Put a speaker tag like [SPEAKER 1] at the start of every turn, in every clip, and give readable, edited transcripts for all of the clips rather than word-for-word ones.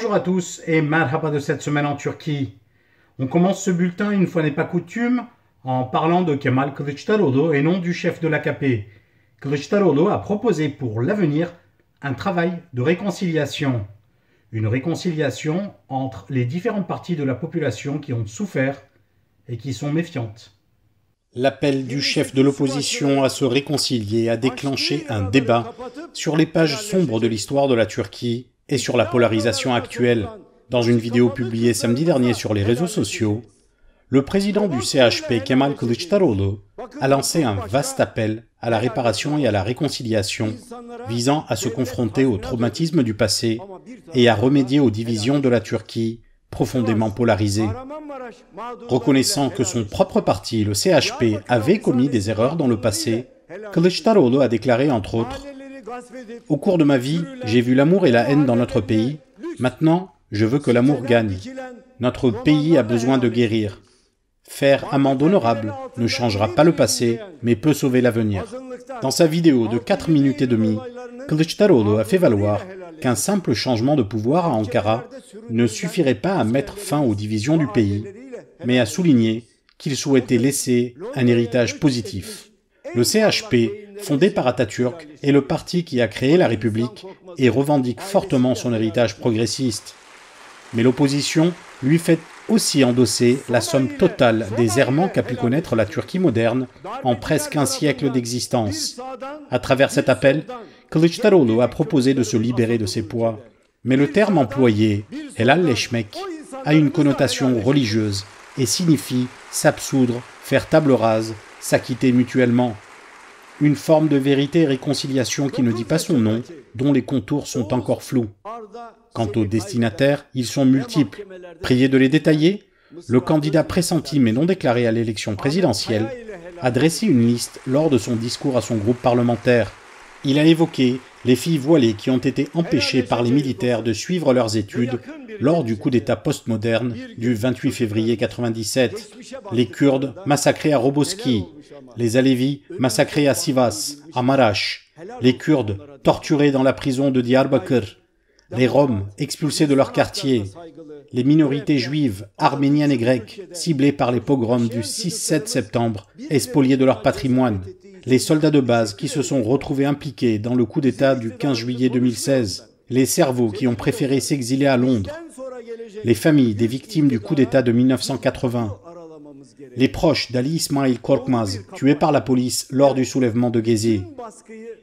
[SPEAKER 1] Bonjour à tous et marhaba de cette semaine en Turquie. On commence ce bulletin, une fois n'est pas coutume, en parlant de Kemal Kılıçdaroğlu et non du chef de l'AKP. Kılıçdaroğlu a proposé pour l'avenir un travail de réconciliation. Une réconciliation entre les différentes parties de la population qui ont souffert et qui sont méfiantes. L'appel du chef de l'opposition à se réconcilier a déclenché un débat sur les pages sombres de l'histoire de la Turquie et sur la polarisation actuelle. Dans une vidéo publiée samedi dernier sur les réseaux sociaux, le président du CHP, Kemal Kılıçdaroğlu, a lancé un vaste appel à la réparation et à la réconciliation, visant à se confronter au traumatisme du passé et à remédier aux divisions de la Turquie profondément polarisée. Reconnaissant que son propre parti, le CHP, avait commis des erreurs dans le passé, Kılıçdaroğlu a déclaré entre autres « Au cours de ma vie, j'ai vu l'amour et la haine dans notre pays. Maintenant, je veux que l'amour gagne. Notre pays a besoin de guérir. Faire amende honorable ne changera pas le passé, mais peut sauver l'avenir. » Dans sa vidéo de 4 minutes et demie, Kılıçdaroğlu a fait valoir qu'un simple changement de pouvoir à Ankara ne suffirait pas à mettre fin aux divisions du pays, mais a souligné qu'il souhaitait laisser un héritage positif. Le CHP, fondé par Atatürk, est le parti qui a créé la République et revendique fortement son héritage progressiste. Mais l'opposition lui fait aussi endosser la somme totale des errements qu'a pu connaître la Turquie moderne en presque un siècle d'existence. À travers cet appel, Kılıçdaroğlu a proposé de se libérer de ses poids. Mais le terme employé, helalleşmek, a une connotation religieuse et signifie s'absoudre, faire table rase, s'acquitter mutuellement. Une forme de vérité et réconciliation qui ne dit pas son nom, dont les contours sont encore flous. Quant aux destinataires, ils sont multiples. Prié de les détailler, le candidat pressenti mais non déclaré à l'élection présidentielle a dressé une liste lors de son discours à son groupe parlementaire. Il a évoqué les filles voilées qui ont été empêchées par les militaires de suivre leurs études lors du coup d'État postmoderne du 28 février 1997, les Kurdes massacrés à Roboski, les Alevis massacrés à Sivas, à Maraş, les Kurdes torturés dans la prison de Diyarbakır, les Roms expulsés de leur quartier, les minorités juives, arméniennes et grecques ciblées par les pogroms du 6-7 septembre et spoliées de leur patrimoine, les soldats de base qui se sont retrouvés impliqués dans le coup d'État du 15 juillet 2016, les cerveaux qui ont préféré s'exiler à Londres, les familles des victimes du coup d'État de 1980, les proches d'Ali Ismail Korkmaz, tués par la police lors du soulèvement de Gezi,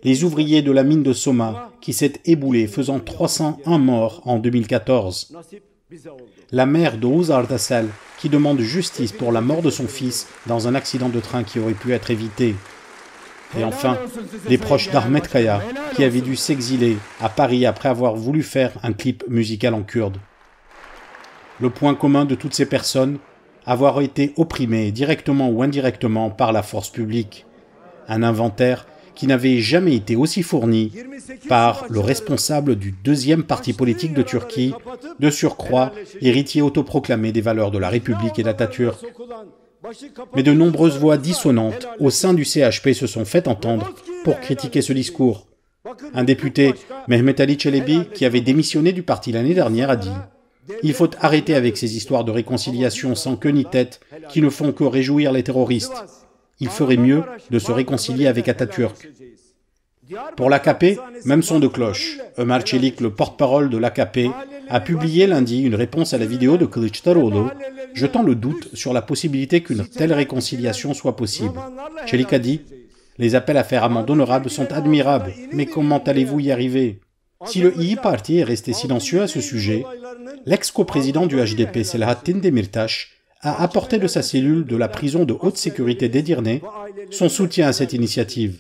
[SPEAKER 1] les ouvriers de la mine de Soma qui s'est éboulée faisant 301 morts en 2014, la mère de Oğuz Ardasel qui demande justice pour la mort de son fils dans un accident de train qui aurait pu être évité, et enfin, les proches d'Ahmet Kaya qui avait dû s'exiler à Paris après avoir voulu faire un clip musical en kurde. Le point commun de toutes ces personnes, avoir été opprimées directement ou indirectement par la force publique. Un inventaire qui n'avait jamais été aussi fourni par le responsable du deuxième parti politique de Turquie, de surcroît héritier autoproclamé des valeurs de la République et d'Atatürk. Mais de nombreuses voix dissonantes au sein du CHP se sont fait entendre pour critiquer ce discours. Un député, Mehmet Ali Çelebi, qui avait démissionné du parti l'année dernière, a dit « Il faut arrêter avec ces histoires de réconciliation sans queue ni tête qui ne font que réjouir les terroristes. Il ferait mieux de se réconcilier avec Atatürk. » Pour l'AKP, même son de cloche. Ömer Çelik, le porte-parole de l'AKP, a publié lundi une réponse à la vidéo de Kılıçdaroğlu, jetant le doute sur la possibilité qu'une telle réconciliation soit possible. Çelik a dit « Les appels à faire amende honorable sont admirables, mais comment allez-vous y arriver ?» Si le İYİ Parti est resté silencieux à ce sujet, l'ex-coprésident du HDP, Selahattin Demirtaş, a apporté de sa cellule de la prison de haute sécurité d'Edirne son soutien à cette initiative.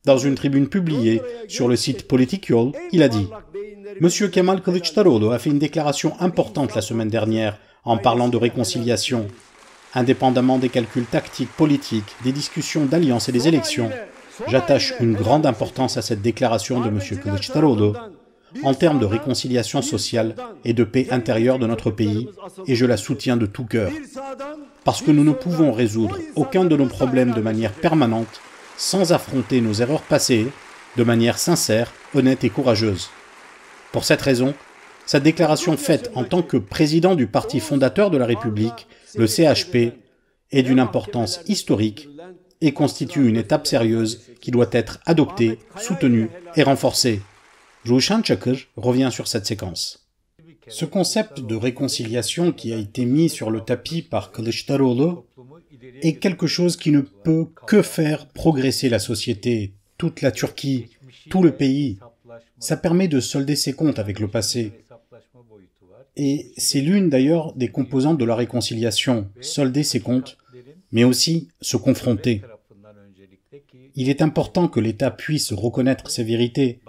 [SPEAKER 1] Dans une tribune publiée sur le site Politikyol, il a dit « Monsieur Kemal Kılıçdaroğlu a fait une déclaration importante la semaine dernière en parlant de réconciliation. Indépendamment des calculs tactiques, politiques, des discussions d'alliance et des élections, j'attache une grande importance à cette déclaration de monsieur Kılıçdaroğlu en termes de réconciliation sociale et de paix intérieure de notre pays, et je la soutiens de tout cœur. Parce que nous ne pouvons résoudre aucun de nos problèmes de manière permanente sans affronter nos erreurs passées de manière sincère, honnête et courageuse. Pour cette raison, Cette déclaration faite en tant que président du parti fondateur de la République, le CHP, est d'une importance historique et constitue une étape sérieuse qui doit être adoptée, soutenue et renforcée. Ruşen Çakır revient sur cette séquence. Ce concept de réconciliation qui a été mis sur le tapis par Kılıçdaroğlu est quelque chose qui ne peut que faire progresser la société, toute la Turquie, tout le pays. Ça permet de solder ses comptes avec le passé. Et c'est l'une d'ailleurs des composantes de la réconciliation, solder ses comptes, mais aussi se confronter. Il est important que l'État puisse reconnaître ses vérités,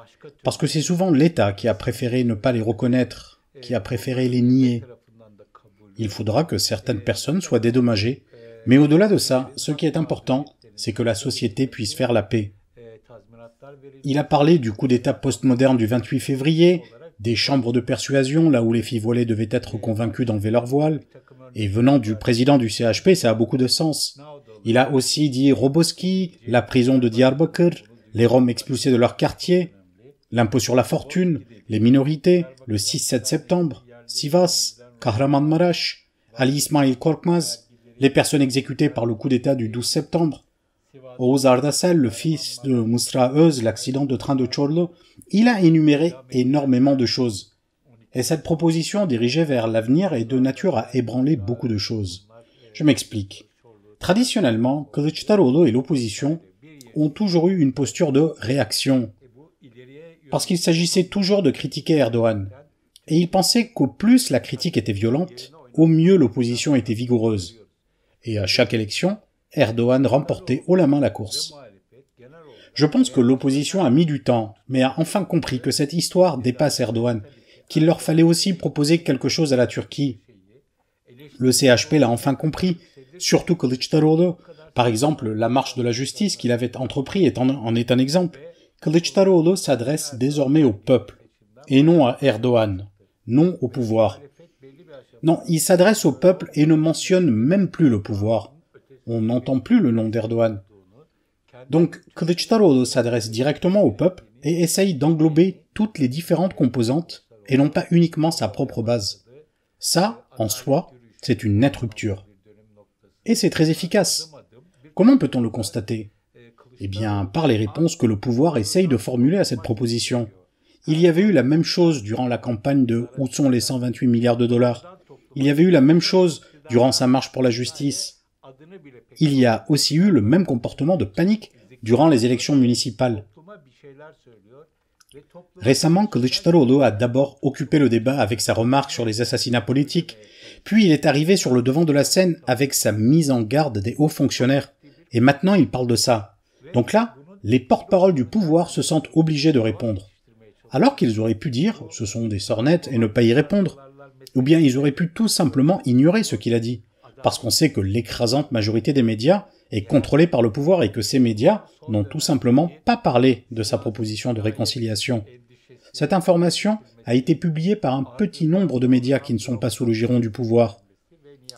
[SPEAKER 1] parce que c'est souvent l'État qui a préféré ne pas les reconnaître, qui a préféré les nier. Il faudra que certaines personnes soient dédommagées, mais au-delà de ça, ce qui est important, c'est que la société puisse faire la paix. Il a parlé du coup d'État postmoderne du 28 février, des chambres de persuasion, là où les filles voilées devaient être convaincues d'enlever leur voile, et venant du président du CHP, ça a beaucoup de sens. Il a aussi dit Roboski, la prison de Diyarbakır, les Roms expulsés de leur quartier, l'impôt sur la fortune, les minorités, le 6-7 septembre, Sivas, Kahramanmaraş, Ali İsmail Korkmaz, les personnes exécutées par le coup d'État du 12 septembre, Oğuz Ardasel, le fils de Mısra Öz, l'accident de train de Çorlu. Il a énuméré énormément de choses. Et cette proposition dirigée vers l'avenir est de nature à ébranler beaucoup de choses. Je m'explique. Traditionnellement, Kılıçdaroğlu et l'opposition ont toujours eu une posture de réaction, parce qu'il s'agissait toujours de critiquer Erdogan. Et ils pensaient qu'au plus la critique était violente, au mieux l'opposition était vigoureuse. Et à chaque élection, Erdogan remportait haut la main la course. Je pense que l'opposition a mis du temps, mais a enfin compris que cette histoire dépasse Erdogan, qu'il leur fallait aussi proposer quelque chose à la Turquie. Le CHP l'a enfin compris, surtout Kılıçdaroğlu. Par exemple, la marche de la justice qu'il avait entrepris en est un exemple. Kılıçdaroğlu s'adresse désormais au peuple, et non à Erdogan, non au pouvoir. Non, il s'adresse au peuple et ne mentionne même plus le pouvoir. On n'entend plus le nom d'Erdogan. Donc, Kılıçdaroğlu s'adresse directement au peuple et essaye d'englober toutes les différentes composantes et non pas uniquement sa propre base. Ça, en soi, c'est une nette rupture. Et c'est très efficace. Comment peut-on le constater? Eh bien, par les réponses que le pouvoir essaye de formuler à cette proposition. Il y avait eu la même chose durant la campagne de « Où sont les 128 milliards de dollars ?» Il y avait eu la même chose durant sa marche pour la justice. Il y a aussi eu le même comportement de panique durant les élections municipales. Récemment, Kılıçdaroğlu a d'abord occupé le débat avec sa remarque sur les assassinats politiques, puis il est arrivé sur le devant de la scène avec sa mise en garde des hauts fonctionnaires, et maintenant il parle de ça. Donc là, les porte-paroles du pouvoir se sentent obligés de répondre. Alors qu'ils auraient pu dire « ce sont des sornettes » et ne pas y répondre, ou bien ils auraient pu tout simplement ignorer ce qu'il a dit, parce qu'on sait que l'écrasante majorité des médias est contrôlée par le pouvoir et que ces médias n'ont tout simplement pas parlé de sa proposition de réconciliation. Cette information a été publiée par un petit nombre de médias qui ne sont pas sous le giron du pouvoir.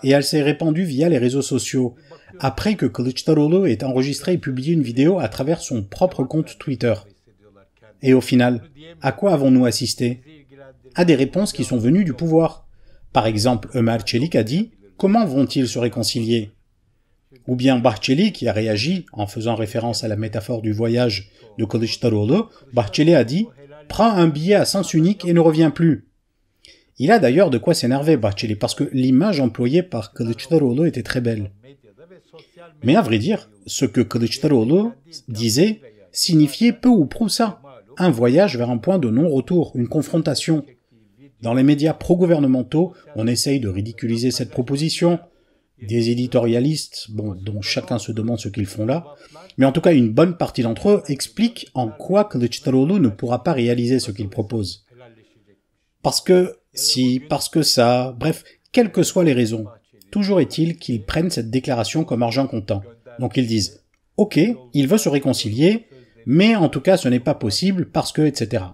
[SPEAKER 1] Et elle s'est répandue via les réseaux sociaux, après que Kılıçdaroğlu ait enregistré et publié une vidéo à travers son propre compte Twitter. Et au final, à quoi avons-nous assisté? À des réponses qui sont venues du pouvoir. Par exemple, Ömer Çelik a dit « Comment vont-ils se réconcilier ?» Ou bien Bahçeli qui a réagi, en faisant référence à la métaphore du voyage de Kılıçdaroğlu, Bahçeli a dit « Prends un billet à sens unique et ne reviens plus ». Il a d'ailleurs de quoi s'énerver, Bahçeli, parce que l'image employée par Kılıçdaroğlu était très belle. Mais à vrai dire, ce que Kılıçdaroğlu disait signifiait peu ou prou ça. Un voyage vers un point de non-retour, une confrontation. Dans les médias pro-gouvernementaux, on essaye de ridiculiser cette proposition. Des éditorialistes, dont chacun se demande ce qu'ils font là, mais en tout cas une bonne partie d'entre eux expliquent en quoi Kılıçdaroğlu ne pourra pas réaliser ce qu'il propose. Parce que si, parce que ça, bref, quelles que soient les raisons, toujours est-il qu'ils prennent cette déclaration comme argent comptant. Donc ils disent « Ok, il veut se réconcilier, mais en tout cas ce n'est pas possible parce que, etc. »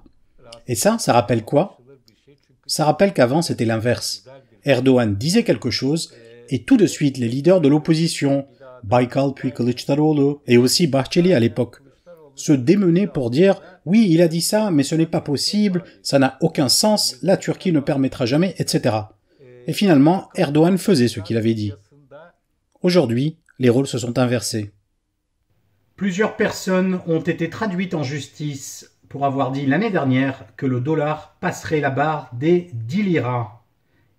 [SPEAKER 1] Et ça rappelle quoi? Ça rappelle qu'avant c'était l'inverse. Erdogan disait quelque chose, et tout de suite les leaders de l'opposition, Baykal puis Kılıçdaroğlu, et aussi Bahçeli à l'époque, se démener pour dire « Oui, il a dit ça, mais ce n'est pas possible, ça n'a aucun sens, la Turquie ne permettra jamais, etc. » Et finalement, Erdogan faisait ce qu'il avait dit. Aujourd'hui, les rôles se sont inversés. Plusieurs personnes ont été traduites en justice pour avoir dit l'année dernière que le dollar passerait la barre des 10 liras.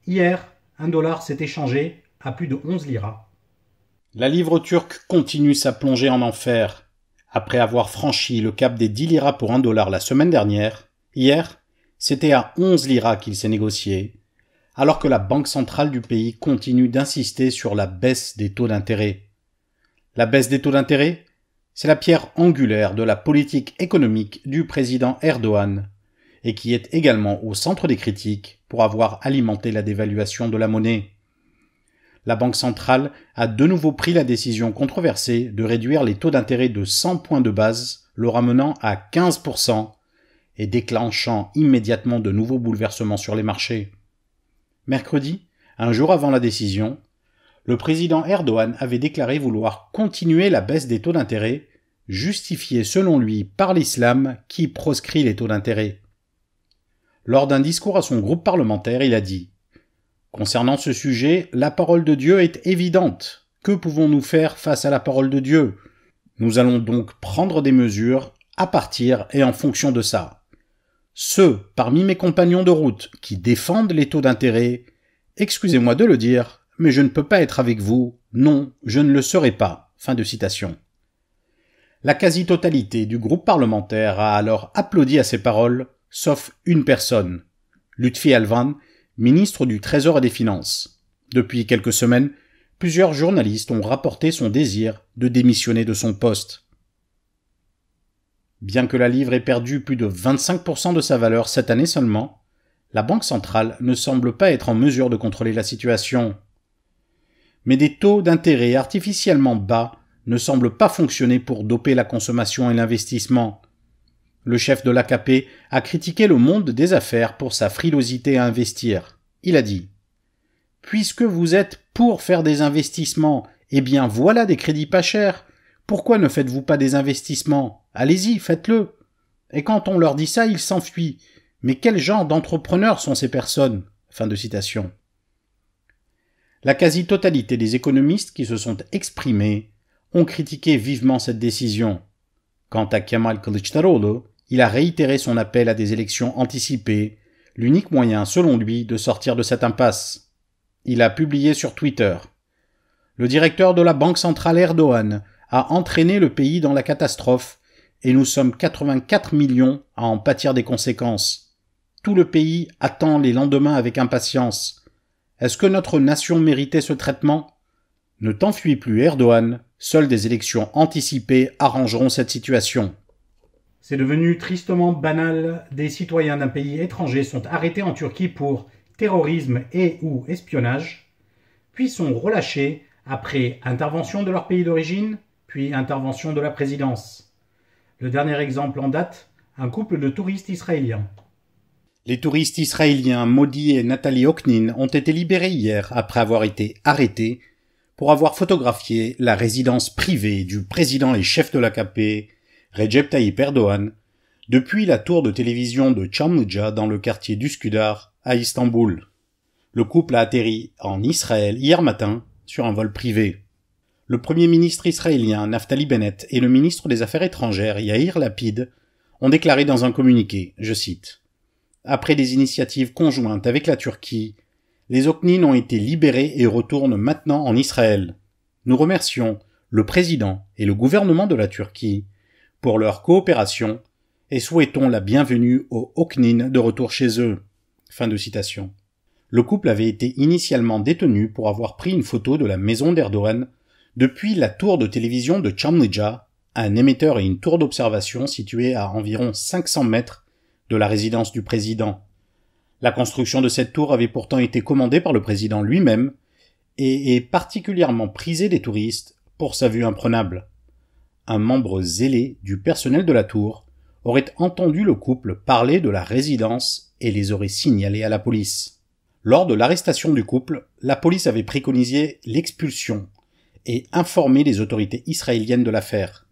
[SPEAKER 1] Hier, un dollar s'est échangé à plus de 11 liras. La livre turque continue sa plongée en enfer. Après avoir franchi le cap des 10 liras pour 1 dollar la semaine dernière, hier, c'était à 11 liras qu'il s'est négocié, alors que la banque centrale du pays continue d'insister sur la baisse des taux d'intérêt. La baisse des taux d'intérêt, c'est la pierre angulaire de la politique économique du président Erdogan, et qui est également au centre des critiques pour avoir alimenté la dévaluation de la monnaie. La Banque centrale a de nouveau pris la décision controversée de réduire les taux d'intérêt de 100 points de base, le ramenant à 15% et déclenchant immédiatement de nouveaux bouleversements sur les marchés. Mercredi, un jour avant la décision, le président Erdogan avait déclaré vouloir continuer la baisse des taux d'intérêt, justifiée selon lui par l'islam qui proscrit les taux d'intérêt. Lors d'un discours à son groupe parlementaire, il a dit « Concernant ce sujet, la parole de Dieu est évidente. Que pouvons-nous faire face à la parole de Dieu? Nous allons donc prendre des mesures à partir et en fonction de ça. Ceux parmi mes compagnons de route qui défendent les taux d'intérêt, excusez-moi de le dire, mais je ne peux pas être avec vous. Non, je ne le serai pas. » Fin de citation. La quasi-totalité du groupe parlementaire a alors applaudi à ces paroles, sauf une personne, Lütfi Elvan, ministre du Trésor et des Finances. Depuis quelques semaines, plusieurs journalistes ont rapporté son désir de démissionner de son poste. Bien que la livre ait perdu plus de 25% de sa valeur cette année seulement, la Banque centrale ne semble pas être en mesure de contrôler la situation. Mais des taux d'intérêt artificiellement bas ne semblent pas fonctionner pour doper la consommation et l'investissement. Le chef de l'AKP a critiqué le monde des affaires pour sa frilosité à investir. Il a dit « Puisque vous êtes pour faire des investissements, eh bien voilà des crédits pas chers. Pourquoi ne faites-vous pas des investissements? Allez-y, faites-le. » Et quand on leur dit ça, ils s'enfuient. Mais quel genre d'entrepreneurs sont ces personnes? Fin de citation. La quasi-totalité des économistes qui se sont exprimés ont critiqué vivement cette décision. Quant à Kemal Kılıçdaroğlu, il a réitéré son appel à des élections anticipées, l'unique moyen, selon lui, de sortir de cette impasse. Il a publié sur Twitter « Le directeur de la Banque centrale Erdogan a entraîné le pays dans la catastrophe et nous sommes 84 millions à en pâtir des conséquences. Tout le pays attend les lendemains avec impatience. Est-ce que notre nation méritait ce traitement? Ne t'enfuis plus, Erdogan. Seules des élections anticipées arrangeront cette situation. » C'est devenu tristement banal. Des citoyens d'un pays étranger sont arrêtés en Turquie pour terrorisme et ou espionnage, puis sont relâchés après intervention de leur pays d'origine, puis intervention de la présidence. Le dernier exemple en date, un couple de touristes israéliens. Les touristes israéliens Modi et Nathalie Oknin ont été libérés hier après avoir été arrêtés pour avoir photographié la résidence privée du président et chef de l'AKP, Recep Tayyip Erdogan, depuis la tour de télévision de Çamlıca dans le quartier d'Üsküdar à Istanbul. Le couple a atterri en Israël hier matin sur un vol privé. Le premier ministre israélien Naftali Bennett et le ministre des Affaires étrangères Yair Lapid ont déclaré dans un communiqué, je cite, « Après des initiatives conjointes avec la Turquie, les Oknin ont été libérés et retournent maintenant en Israël. Nous remercions le président et le gouvernement de la Turquie pour leur coopération et souhaitons la bienvenue aux Oknin de retour chez eux. » Fin de citation. Le couple avait été initialement détenu pour avoir pris une photo de la maison d'Erdogan depuis la tour de télévision de Çamlıca, un émetteur et une tour d'observation située à environ 500 mètres de la résidence du président. La construction de cette tour avait pourtant été commandée par le président lui-même et est particulièrement prisée des touristes pour sa vue imprenable. Un membre zélé du personnel de la tour aurait entendu le couple parler de la résidence et les aurait signalés à la police. Lors de l'arrestation du couple, la police avait préconisé l'expulsion et informé les autorités israéliennes de l'affaire.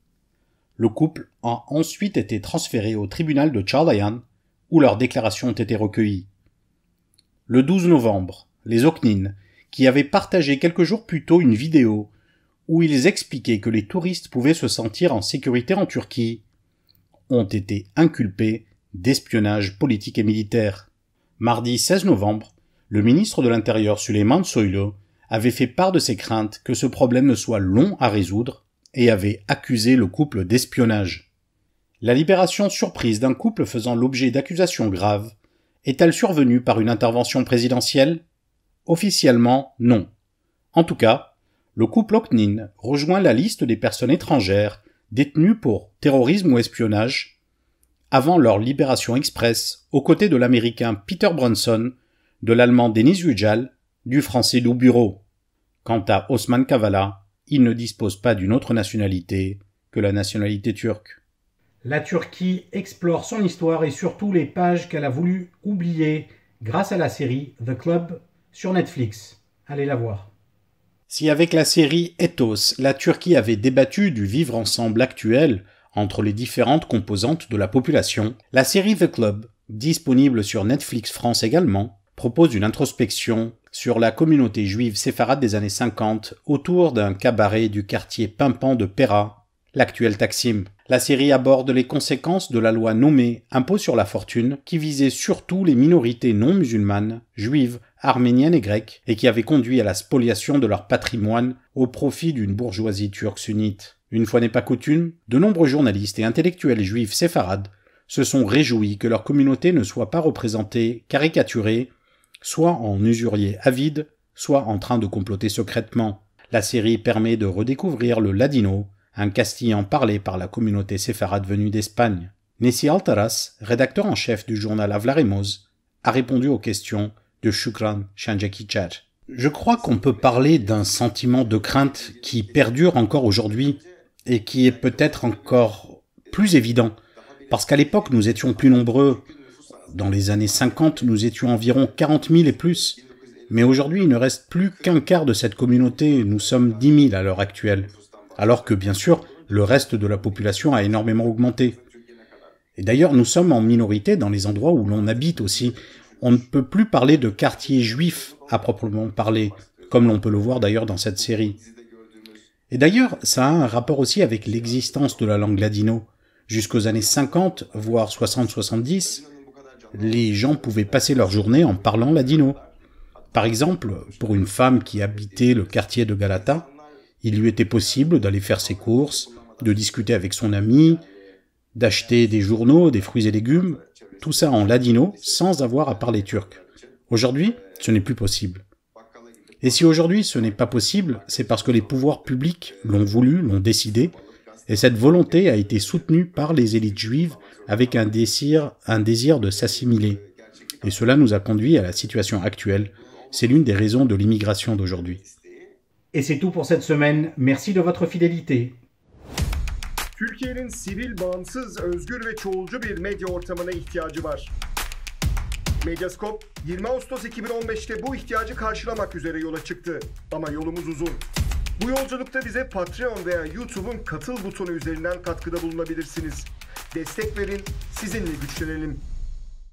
[SPEAKER 1] Le couple a ensuite été transféré au tribunal de Çağlayan, où leurs déclarations ont été recueillies. Le 12 novembre, les Oknin, qui avaient partagé quelques jours plus tôt une vidéo où ils expliquaient que les touristes pouvaient se sentir en sécurité en Turquie, ont été inculpés d'espionnage politique et militaire. Mardi 16 novembre, le ministre de l'Intérieur Süleyman Soylu avait fait part de ses craintes que ce problème ne soit long à résoudre et avait accusé le couple d'espionnage. La libération surprise d'un couple faisant l'objet d'accusations graves est-elle survenue par une intervention présidentielle ? Officiellement, non. En tout cas, le couple Oknin rejoint la liste des personnes étrangères détenues pour terrorisme ou espionnage avant leur libération express aux côtés de l'américain Peter Brunson, de l'allemand Deniz Yücel, du français Lou Bureau. Quant à Osman Kavala, il ne dispose pas d'une autre nationalité que la nationalité turque. La Turquie explore son histoire et surtout les pages qu'elle a voulu oublier grâce à la série The Club sur Netflix. Allez la voir. Si avec la série Ethos, la Turquie avait débattu du vivre ensemble actuel entre les différentes composantes de la population, la série The Club, disponible sur Netflix France également, propose une introspection sur la communauté juive séfarade des années 50 autour d'un cabaret du quartier pimpant de Pera, l'actuel Taksim. La série aborde les conséquences de la loi nommée Impôt sur la fortune qui visait surtout les minorités non musulmanes, juives, arméniennes et grecques, et qui avait conduit à la spoliation de leur patrimoine au profit d'une bourgeoisie turque sunnite. Une fois n'est pas coutume, de nombreux journalistes et intellectuels juifs séfarades se sont réjouis que leur communauté ne soit pas représentée, caricaturée, soit en usurier avide, soit en train de comploter secrètement. La série permet de redécouvrir le ladino, un castillan parlé par la communauté séfarade venue d'Espagne. Nessi Altaras, rédacteur en chef du journal Avlaremos, a répondu aux questions de Shukran Shanjakichar. Je crois qu'on peut parler d'un sentiment de crainte qui perdure encore aujourd'hui et qui est peut-être encore plus évident, parce qu'à l'époque nous étions plus nombreux. Dans les années 50, nous étions environ 40 000 et plus, mais aujourd'hui il ne reste plus qu'un quart de cette communauté, nous sommes 10 000 à l'heure actuelle. Alors que, bien sûr, le reste de la population a énormément augmenté. Et d'ailleurs, nous sommes en minorité dans les endroits où l'on habite aussi. On ne peut plus parler de quartier juif à proprement parler, comme l'on peut le voir d'ailleurs dans cette série. Et d'ailleurs, ça a un rapport aussi avec l'existence de la langue ladino. Jusqu'aux années 50, voire 60-70, les gens pouvaient passer leur journée en parlant ladino. Par exemple, pour une femme qui habitait le quartier de Galata, il lui était possible d'aller faire ses courses, de discuter avec son ami, d'acheter des journaux, des fruits et légumes, tout ça en ladino, sans avoir à parler turc. Aujourd'hui, ce n'est plus possible. Et si aujourd'hui ce n'est pas possible, c'est parce que les pouvoirs publics l'ont voulu, l'ont décidé, et cette volonté a été soutenue par les élites juives avec un désir de s'assimiler. Et cela nous a conduit à la situation actuelle. C'est l'une des raisons de l'immigration d'aujourd'hui. Et c'est tout pour cette semaine. Merci de votre fidélité.
[SPEAKER 2] Türkiye'nin sivil, bağımsız, özgür ve çoğulcu bir medya ortamına ihtiyacı var. Medyascope 20 Ağustos 2015'te bu ihtiyacı karşılamak üzere yola çıktı. Ama yolumuz uzun. Bu yolculukta bize Patreon veya YouTube'un katıl butonu üzerinden katkıda bulunabilirsiniz. Destek verin, sizinle güçlenelim.